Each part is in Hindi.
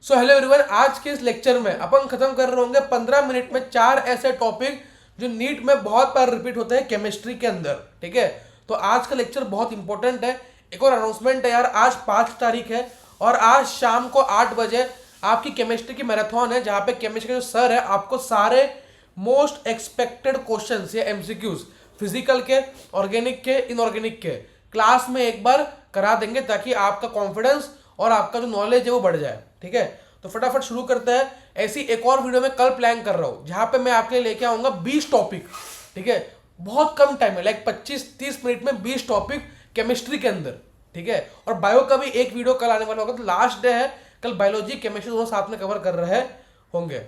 सो हेलो एवरीवन, आज के इस लेक्चर में अपन खत्म कर रहे होंगे 15 मिनट में 4 ऐसे टॉपिक जो नीट में बहुत बार रिपीट होते हैं केमिस्ट्री के अंदर। ठीक है, तो आज का लेक्चर बहुत इंपॉर्टेंट है। एक और अनाउंसमेंट है यार, आज 5 तारीख है और आज शाम को 8 बजे आपकी केमिस्ट्री की मैराथन है, जहां पे केमिस्ट्री के जो सर है आपको सारे मोस्ट एक्सपेक्टेड क्वेश्चंस या एमसीक्यूज फिजिकल के, ऑर्गेनिक के, इनऑर्गेनिक के क्लास में एक बार करा देंगे, ताकि आपका कॉन्फिडेंस और आपका जो नॉलेज है वो बढ़ जाए। ठीक है, तो फटाफट शुरू करते हैं। ऐसी एक और वीडियो में कल प्लान कर रहा हूं, जहां पे मैं आपके लिए लेके आऊंगा 20 टॉपिक। ठीक है, बहुत कम टाइम है, लाइक 25-30 मिनट में 20 टॉपिक केमिस्ट्री के अंदर। ठीक है, और बायो का भी एक वीडियो कल आने वाला होगा, तो लास्ट डे है कल। बायोलॉजी केमिस्ट्री दोनों साथ में कवर कर रहे होंगे।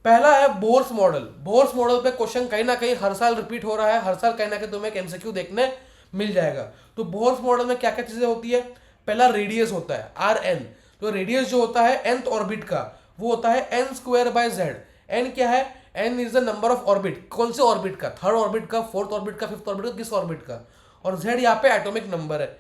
पहला है बोर्स मॉडल। बोर्स मॉडल पे क्वेश्चन कहीं ना कहीं हर साल रिपीट हो रहा है, हर साल कहीं ना कहीं तुम्हें एमसीक्यू देखने मिल जाएगा। तो बोर्स मॉडल में क्या क्या चीजें होती है? पहला रेडियस होता है RN। तो रेडियस जो होता है nth ऑर्बिट का, वो होता है n² z। n क्या है? n is the number of orbit. कौन से ऑर्बिट का? थर्ड ऑर्बिट का, फोर्थ ऑर्बिट का, फिफ्थ ऑर्बिट का, किस ऑर्बिट का? और z यहाँ पे एटॉमिक नंबर है।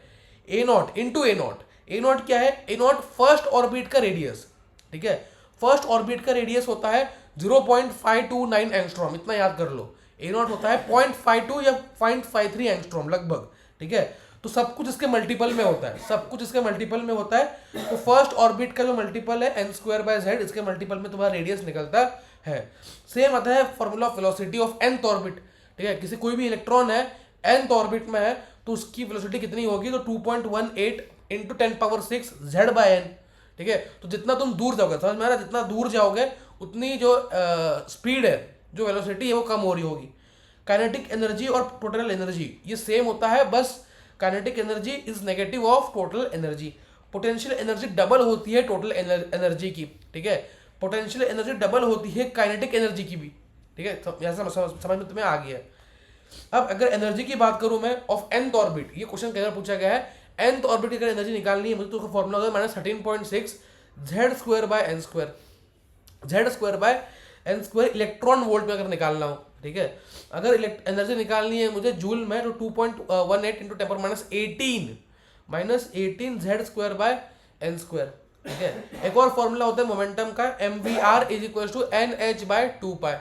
A0 into A0। A0 क्या है? A0 फर्स्ट ऑर्बिट का रेडियस। ठीक है, फर्स्ट ऑर्बिट का रेडियस होता है 0.529 एंगस्ट्रॉम, इतना याद कर लो। A0 होता है 0.52 या 0.53 एंगस्ट्रॉम लगभग। ठीक है, तो सब कुछ इसके मल्टीपल में होता है, सब कुछ इसके मल्टीपल में होता है। तो फर्स्ट ऑर्बिट का जो मल्टीपल है n²/z, इसके मल्टीपल में तुम्हारा रेडियस निकलता है। सेम आता है formula of velocity of nth orbit. ठीक है, किसी कोई भी इलेक्ट्रॉन है nth ऑर्बिट में है तो उसकी वेलोसिटी कितनी होगी? तो 2.18 इंटू 10⁶ z/n। ठीक है, तो जितना तुम दूर जाओगे, समझ में आ रहा है, जितना दूर जाओगे उतनी जो स्पीड है, जो वेलोसिटी है वो कम हो रही होगी। काइनेटिक एनर्जी और टोटल एनर्जी ये सेम होता है, बस kinetic energy is negative of total energy. Potential energy double होती है टोटल एनर्जी की। ठीक है, पोटेंशियल एनर्जी डबल होती है काइनेटिक एनर्जी की भी। ठीक है, समझ में तुम्हें आ गया है। अब अगर एनर्जी की बात करूं मैं ऑफ nth ऑर्बिट, ये क्वेश्चन कई बार पूछा गया है। nth ऑर्बिट की अगर एनर्जी निकालनी है मुझे, तो उसका फॉर्मूला होगा -13.6 z² z² इलेक्ट्रॉन वोल्ट में अगर निकालना हो। ठीक है, अगर एनर्जी निकालनी है मुझे जूल में, तो 2.18 इंटू 10⁻18 z²/n²। ठीक है, एक और फॉर्मूला होता है मोमेंटम का, mvr is equal to nh/2π।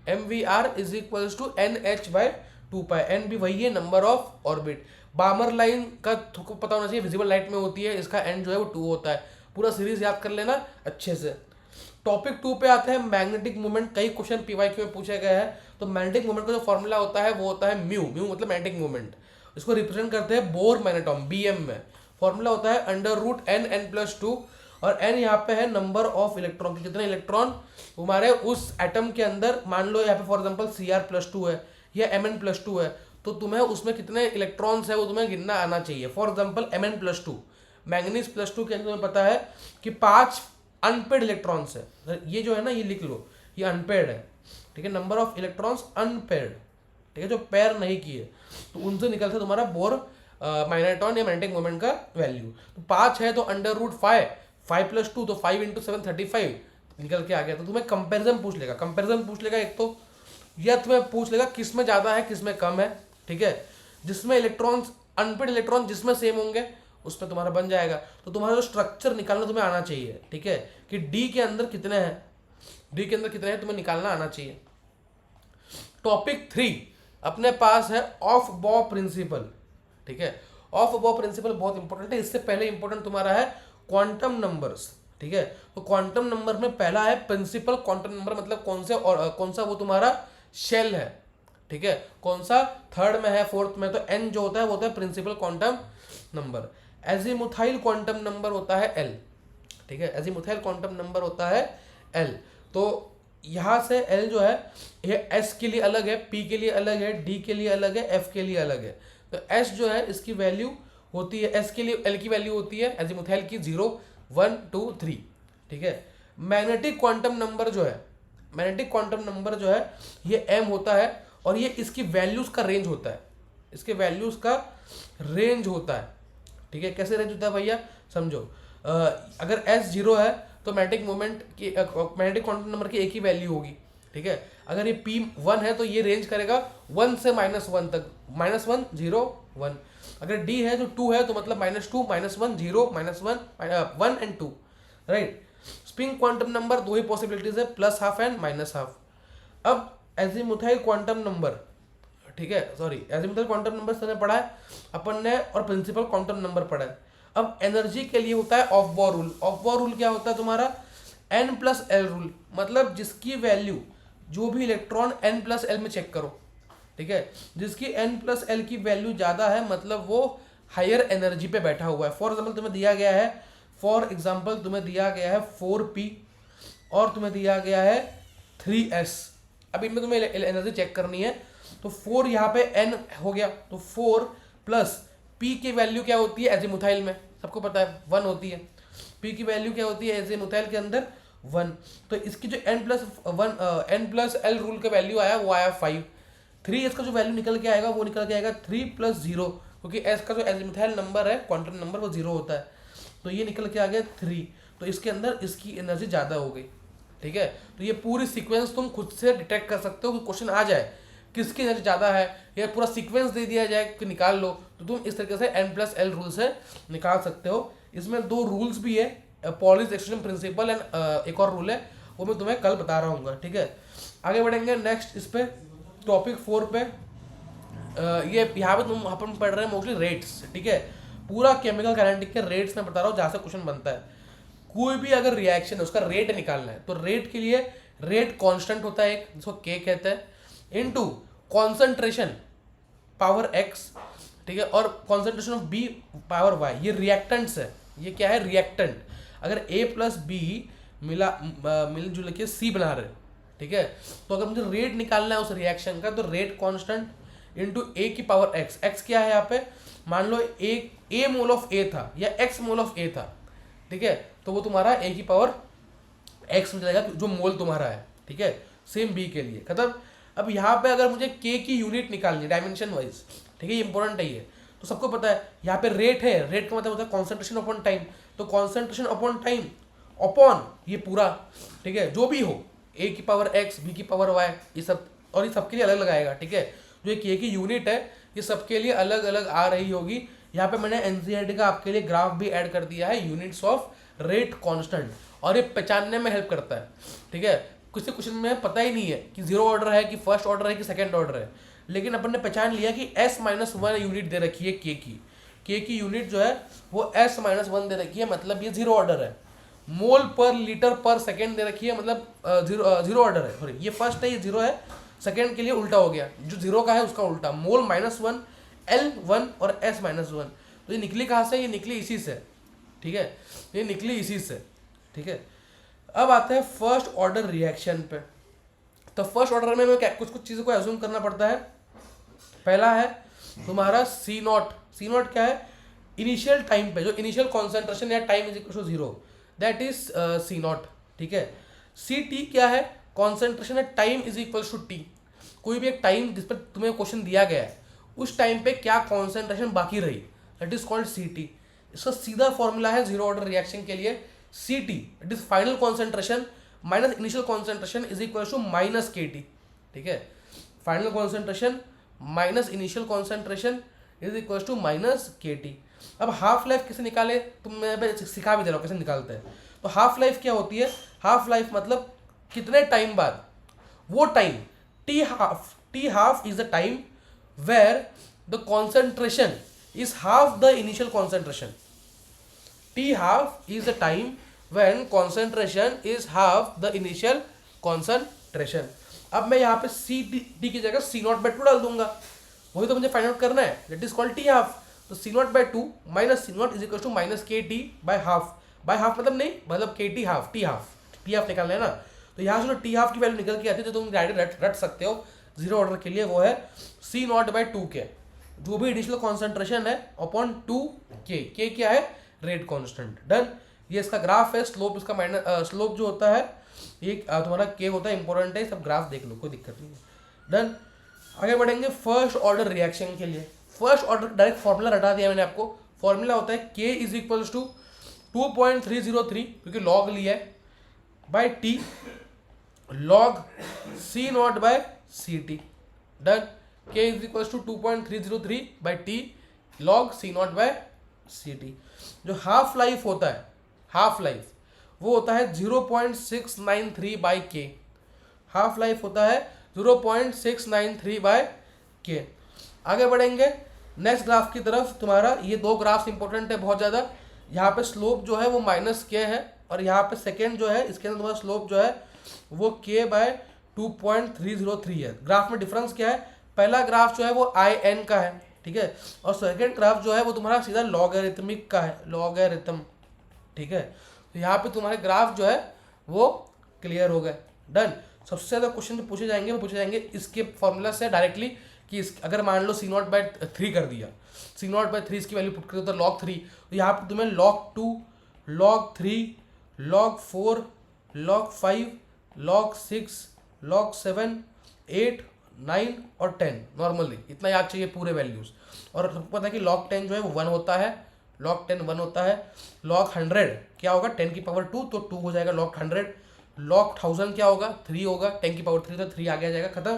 mvr is equal to nh/2π। n भी वही है, number of orbit. Balmer line का तुमको पता होना चाहिए, विजिबल लाइट में होती है, इसका n जो है वो 2 होता है। पूरा सीरीज याद कर लेना अच्छे से। टॉपिक 2 पे आते हैं मैग्नेटिक मूवमेंट। कई क्वेश्चन पीवाईक्यू में पूछे गए हैं। तो मैग्नेटिक मूवमेंट का जो फॉर्मूला होता है वो होता है म्यू। म्यू मतलब मैग्नेटिक मूवमेंट, इसको रिप्रेजेंट करते हैं बोर मैग्नेटॉन BM में। फॉर्मूला होता है √n+2, और n यहाँ पे है नंबर ऑफ इलेक्ट्रॉन, कितने इलेक्ट्रॉन हमारे उस एटम के अंदर। मान लो यहाँ पे फॉर एग्जाम्पल Cr+2 है या Mn+2 है, तो तुम्हें उसमें कितने इलेक्ट्रॉन्स है वो तुम्हें गिनना आना चाहिए। फॉर एग्जाम्पल Mn+2, मैंगनीज +2 के अंदर तुम्हें पता है कि 5 अनपेड इलेक्ट्रॉन्स है। ये जो है ना, ये लिख लो, ये अनपेड है। ठीक है, नंबर ऑफ इलेक्ट्रॉन्स अनपेड। ठीक है, जो पेयर नहीं किए, तो उनसे निकलता है तुम्हारा बोर मैग्नेटॉन या मैग्नेटिक मोमेंट का वैल्यू। तो 5 है तो √5, 5+2 तो 5 × 7 35 निकल के आ गया। तो तुम्हें कंपैरिजन पूछ लेगा, कंपैरिजन पूछ लेगा एक तो, या तुम्हें पूछ लेगा किस में ज़्यादा है किस में कम है। ठीक है, जिसमें इलेक्ट्रॉन्स अनपेड इलेक्ट्रॉन जिसमें सेम होंगे उसमें तुम्हारा बन जाएगा। तो तुम्हारा जो स्ट्रक्चर निकालना तुम्हें आना चाहिए। ठीक है, कि डी के अंदर कितने हैं, डी के अंदर कितने हैं तुम्हें निकालना आना चाहिए। टॉपिक 3 अपने पास है ऑफ बॉ प्रिंसिपल। ठीक है, ऑफ बॉ प्रिंसिपल बहुत इंपॉर्टेंट है। इससे पहले इंपॉर्टेंट तुम्हारा है क्वांटम नंबर्स। ठीक है, तो क्वांटम नंबर में पहला है प्रिंसिपल क्वांटम नंबर, मतलब कौन सा वो तुम्हारा शेल है। ठीक है, कौन सा थर्ड में है, फोर्थ में, तो n जो होता है वो होता है principal quantum number. Azimuthal quantum number होता है L। ठीक है, एजीमुथाइल क्वांटम नंबर होता है L। तो यहाँ से L जो है ये S के लिए अलग है, P के लिए अलग है, D के लिए अलग है, F के लिए अलग है। तो S जो है इसकी वैल्यू होती है, S के लिए L की वैल्यू होती है एजीमुथाइल की 0 1 2 3। ठीक है, मैग्नेटिक क्वांटम नंबर जो है, मैग्नेटिक क्वांटम नंबर जो है ये M होता है, और ये इसकी वैल्यूज का रेंज होता है, इसके वैल्यूज का रेंज होता है। ठीक है, कैसे रेंज होता है भैया समझो। अगर S 0 है तो मैग्नेटिक मोमेंट की, मैग्नेटिक क्वांटम नंबर की एक ही वैल्यू होगी। ठीक है, अगर ये P 1 है तो ये रेंज करेगा 1 से -1 तक, -1 0 1। अगर D है तो 2 है तो मतलब -2 -1 0 -1 1 and 2, right. Spring quantum number दो ही पॉसिबिलिटीज है, +12 एंड -12। अब एजीमुथाइल क्वांटम नंबर, ठीक है, सॉरी, एजीमुथाइल क्वांटम नंबर से पढ़ा है अपन ने, और प्रिंसिपल क्वांटम नंबर पढ़ा है। अब एनर्जी के लिए होता है of bore rule. Of bore rule क्या होता है तुम्हारा? n+l रूल, मतलब जिसकी वैल्यू, जो भी इलेक्ट्रॉन n+l में चेक करो, ठीक है, जिसकी n+l की वैल्यू ज़्यादा है मतलब वो हायर एनर्जी पे बैठा हुआ है। फॉर एग्जाम्पल तुम्हें दिया गया है 4p और तुम्हें दिया गया है 3s। अब इनमें तुम्हें एनर्जी चेक करनी है, तो 4 यहाँ पे n हो गया, तो 4 प्लस p की वैल्यू क्या होती है एजीमुथाइल में, सबको पता है 1 होती है। p की वैल्यू क्या होती है एजीमुथाइल के अंदर? 1। तो इसकी जो n+l रूल का वैल्यू आया वो आया 5। 3s का जो वैल्यू निकल के आएगा वो निकल के आएगा 3+0, क्योंकि s का जो एजीमुथाइल नंबर है, क्वांटम नंबर, वो 0 होता है, तो ये निकल के आ गया 3। तो इसके अंदर इसकी एनर्जी ज़्यादा हो गई, ठीक है। तो ये पूरी सीक्वेंस तुम खुद से डिटेक्ट कर सकते हो कि क्वेश्चन आ जाए किसकी एनर्जी ज़्यादा है, या पूरा सीक्वेंस दे दिया जाए कि निकाल लो, तो तुम इस तरीके से n+l रूल से निकाल सकते हो। इसमें 2 रूल्स भी है, पॉलीज एक्सक्लूजन प्रिंसिपल एंड एक और रूल है, वो मैं तुम्हें कल बता रहा हूँ, ठीक है। आगे बढ़ेंगे नेक्स्ट इस पे टॉपिक 4 पे। ये यहाँ पे तुम अपन पढ़ रहे हैं मोस्टली रेट्स, ठीक है, पूरा केमिकल काइनेटिक के रेट्स में बता रहा हूँ जहाँ से क्वेश्चन बनता है। कोई भी अगर रिएक्शन है उसका रेट निकालना है, तो रेट के लिए रेट कांस्टेंट होता है एक, जिसको के कहते हैं, इनटू कॉन्सेंट्रेशन पावर x, ठीक है, और concentration of b power y। ये रिएक्टेंट्स है, ये क्या है रिएक्टेंट। अगर a प्लस b मिलजुल के c बना रहे, ठीक है, तो अगर मुझे रेट निकालना है उस रिएक्शन का, तो रेट कांस्टेंट इनटू a की पावर x। x क्या है यहाँ पे? मान लो a मोल ऑफ a था या x मोल ऑफ a था, ठीक है, तो वो तुम्हारा a की पावर x में चलेगा जो मोल तुम्हारा है, ठीक है। सेम b के लिए खत्म। अब यहाँ पे अगर मुझे k की यूनिट निकालनी है डायमेंशन वाइज, ठीक है, ये इंपॉर्टेंट है ये, तो सबको पता है यहाँ पे रेट है, रेट का मतलब होता है कॉन्सेंट्रेशन अपॉन टाइम, तो कॉन्सेंट्रेशन अपॉन टाइम अपॉन ये पूरा, ठीक है, जो भी हो, a की पावर x, b की पावर y, ये सब, और ये सबके लिए अलग लगाएगा, ठीक है। जो एक k की यूनिट है ये सबके लिए अलग अलग आ रही होगी। यहाँ पे मैंने एनसीईआरटी का आपके लिए ग्राफ भी ऐड कर दिया है, यूनिट्स ऑफ रेट कांस्टेंट, और ये पहचानने में हेल्प करता है, ठीक है। किसी क्वेश्चन में पता ही नहीं है कि 0 ऑर्डर है कि फर्स्ट ऑर्डर है कि सेकंड ऑर्डर है, लेकिन अपन ने पहचान लिया कि s-1 यूनिट दे रखी है k की यूनिट जो है वो s-1 दे रखी है, मतलब ये 0 ऑर्डर है। मोल पर लीटर पर सेकेंड दे रखी है, मतलब 0 ऑर्डर है, सॉरी, ये फर्स्ट है, ये 0 है, सेकेंड के लिए उल्टा हो गया, जो 0 का है उसका उल्टा, मोल -1, L1 और s-1। तो ये निकली कहाँ से? ये निकली इसी से, ठीक है, ये निकली इसी से, ठीक है। अब आते हैं फर्स्ट ऑर्डर रिएक्शन पे। तो फर्स्ट ऑर्डर में हमें कुछ चीज़ों को एज्यूम करना पड़ता है। पहला है तुम्हारा C0 क्या है? इनिशियल टाइम पे जो इनिशियल कॉन्सेंट्रेशन या time is equal to 0, that is C0, ठीक है। Ct क्या है? कॉन्सेंट्रेशन है time is equal to T। कोई भी एक टाइम जिस पर तुम्हें क्वेश्चन दिया गया है उस टाइम पे क्या कॉन्सेंट्रेशन बाकी रही, दैट इज कॉल्ड Ct। इसका सीधा फॉर्मूला है 0 ऑर्डर रिएक्शन के लिए, Ct it is final concentration minus initial concentration is equal to -kT, ठीक है। Final concentration minus initial concentration is equal to -kT। अब हाफ लाइफ कैसे निकाले, तुम मैं सिखा भी दे रहा हूँ कैसे निकालते हैं। तो हाफ लाइफ क्या होती है? हाफ लाइफ मतलब कितने टाइम बाद, वो time T half is the time where the concentration is half the initial concentration. T half is the time when concentration is half the initial concentration. अब मैं यहाँ पे T की जगह C0/2 डाल दूंगा, वही तो मुझे फाइंड आउट करना है, that is called T half. तो C0/2 minus C0 is equal to -kT/हाफ। बाय हाफ मतलब नहीं, मतलब KT हाफ, T हाफ निकालना है ना। तो यहाँ से जो T हाफ की वैल्यू निकल के आती है जो तुम डायरेक्ट रट सकते हो 0 ऑर्डर के लिए, वो है C0/2 के, जो भी इनिशियल कॉन्सेंट्रेशन है अपॉन 2K क्या है? Rate constant. डन। ये इसका ग्राफ है, स्लोप इसका स्लोप जो होता है ये तुम्हारा K होता है, इंपॉर्टेंट है, सब ग्राफ देख लो, कोई दिक्कत नहीं है। डन। आगे बढ़ेंगे फर्स्ट ऑर्डर रिएक्शन के लिए। फर्स्ट ऑर्डर डायरेक्ट फॉर्मूला रटा दिया मैंने आपको। फॉर्मूला होता है K इज इक्वल टू 2.303, क्योंकि लॉग लिया है, by T log C0/Ct। Done. K is equal to 2.303 by T log C0/Ct। जो हाफ लाइफ होता है, हाफ लाइफ वो होता है 0.693 बाई के। हाफ लाइफ होता है 0.693 बाय के। आगे बढ़ेंगे नेक्स्ट ग्राफ की तरफ। तुम्हारा ये दो ग्राफ्स इंपॉर्टेंट है बहुत ज़्यादा। यहाँ पे स्लोप जो है वो माइनस के है, और यहाँ पे सेकेंड जो है इसके अंदर तुम्हारा स्लोप जो है वो के बाय 2.303 है। ग्राफ में डिफरेंस क्या है, पहला ग्राफ जो है वो आई एन का है, ठीक है, और सेकेंड ग्राफ जो है वो तुम्हारा सीधा लॉगरिथमिक का है, लॉगरिथम, ठीक है। तो यहाँ पे तुम्हारे ग्राफ जो है वो क्लियर हो गए, डन। सबसे ज़्यादा क्वेश्चन जो पूछे जाएंगे वो पूछे जाएंगे इसके फॉर्मूला से डायरेक्टली कि अगर मान लो C0/3 कर दिया, C0/3 इसकी वैल्यू पुट कर दो तो log 3, तो यहाँ पे तुम्हें log 2, log 3, log 4, log 5, log 6, log 7, 8, 9 और 10 नॉर्मली इतना याद चाहिए पूरे वैल्यूज़। और सबको पता है कि log 10 जो है वो 1 होता है, log 10 1 होता है। log 100 क्या होगा, 10 की पावर 2 तो 2 हो जाएगा log 100। log 1000 क्या होगा, 3 होगा, 10 की पावर 3 तो 3 आगे आ जाएगा, खत्म,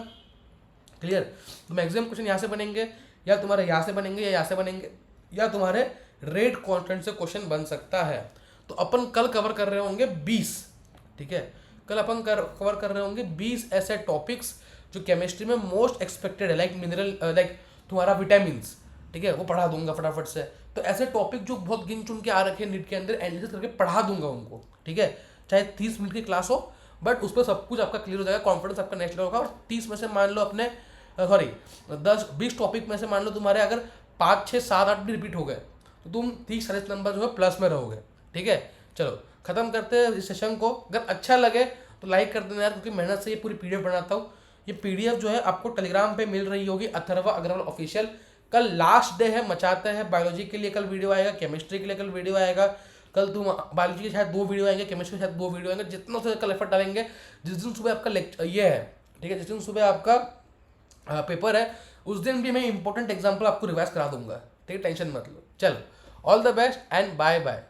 क्लियर। तो मैक्सिमम क्वेश्चन यहाँ से बनेंगे, या तुम्हारे यहाँ से बनेंगे, या यहाँ से बनेंगे, या तुम्हारे रेट कांस्टेंट से क्वेश्चन बन सकता है। तो अपन कल कवर कर रहे होंगे 20, ठीक है, कल अपन कवर कर रहे होंगे 20 ऐसे टॉपिक्स जो केमिस्ट्री में मोस्ट एक्सपेक्टेड है, लाइक मिनरल, लाइक तुम्हारा विटामिन्स, ठीक है, वो पढ़ा दूंगा फटाफट से। तो ऐसे टॉपिक जो बहुत गिन चुन के आ रखे हैं नीट के अंदर, एनालिसिस करके पढ़ा दूंगा उनको, ठीक है, चाहे 30 मिनट की क्लास हो, बट उस पर सब कुछ आपका क्लियर हो जाएगा, कॉन्फिडेंस आपका नेक्स्ट लेवल होगा। और 30 में से मान लो अपने 10-20 टॉपिक में से मान लो तुम्हारे अगर 5, 6, 7, 8 भी रिपीट हो गए तो तुम 30-40 नंबर जो है प्लस में रहोगे, ठीक है। चलो खत्म करते हैं इस सेशन को। अगर अच्छा लगे तो लाइक कर देना यार, क्योंकि मेहनत से ये पूरी पीडीएफ बनाता हूँ। ये पीडीएफ जो है आपको टेलीग्राम पे मिल रही होगी, अथर्वा अग्रवाल ऑफिशियल। कल लास्ट डे है, मचाते हैं। बायोलॉजी के लिए कल वीडियो आएगा, केमिस्ट्री के लिए कल वीडियो आएगा, कल तुम बायोलॉजी के शायद 2 वीडियो आएंगे, केमिस्ट्री के शायद 2 वीडियो आएंगे, जितना से कल एफर्ट डालेंगे। जिस दिन सुबह आपका लेक्चर ये है, ठीक है, जिस दिन सुबह आपका पेपर है उस दिन भी मैं इंपॉर्टेंट एग्जाम्पल आपको रिवाइज करा दूंगा, ठीक है, टेंशन मत लो। चलो, all the best and bye bye.